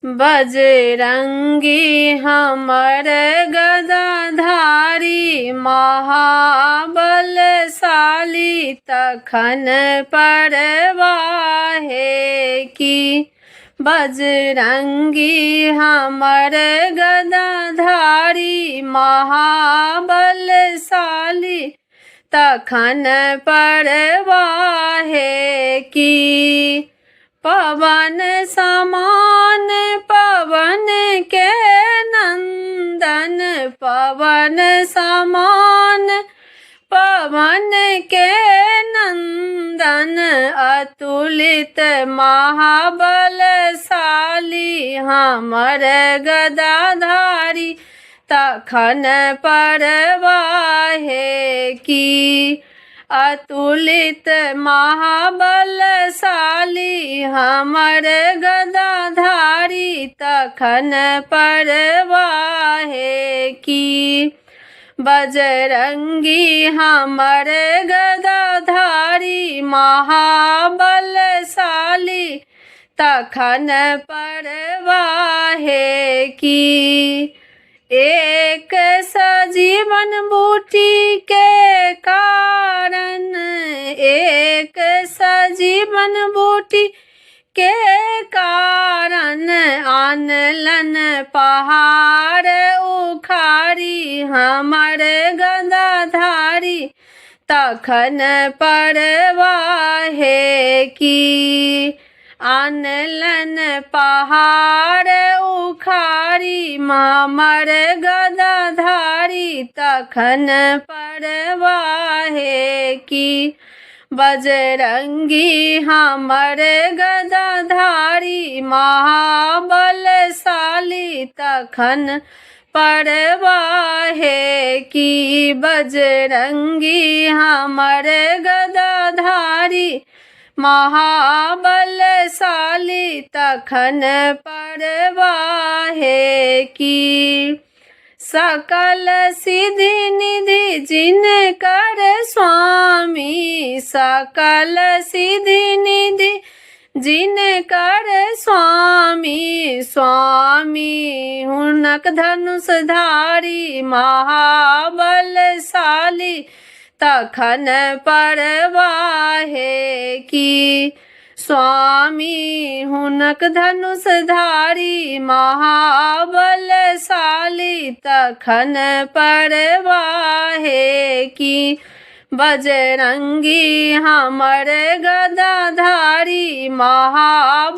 बजरंगी हमर गदाधारी महाबलशाली तखन परवाहे की। बजरंगी हमर गदाधारी महाबलशाली तखन परवाहे की। पवन समान पवन के नंदन पवन समान पवन के नंदन अतुलित महाबलशाली हमर गदाधारी तखन परवाहे की। अतुलित महाबलशाली हमर गदाधारी तखन परवाहे की। बजरंगी हमर गदाधारी महाबलशाली तखन परवाहे की। एक सजीवन बूटी के कारण एक सजीवन बूटी के कारण आनलन पहाड़ उखाड़ी हमर गदाधारी तखन परवाहे की। आनलन पहाड़ उखाड़ी हमर गदाधारी तखन परवाहे की। बजरंगी हमर गदाधारी महाबलशाली तखन परवाहे की। बजरंगी हमर गदाधारी महाबलशाली तखन परवाहे की। सकल सिद्धि निधि जिनकर स्वामी सकल सिद्धि निधि जिनकर स्वामी स्वामी हुनक धनुषधारी महाबलशाली तखन परवाहे की। स्वामी हुनक धनुषधारी महाबलशाली तखन परवाहे की। बजरंगी हमर गदाधारी महाबलशाली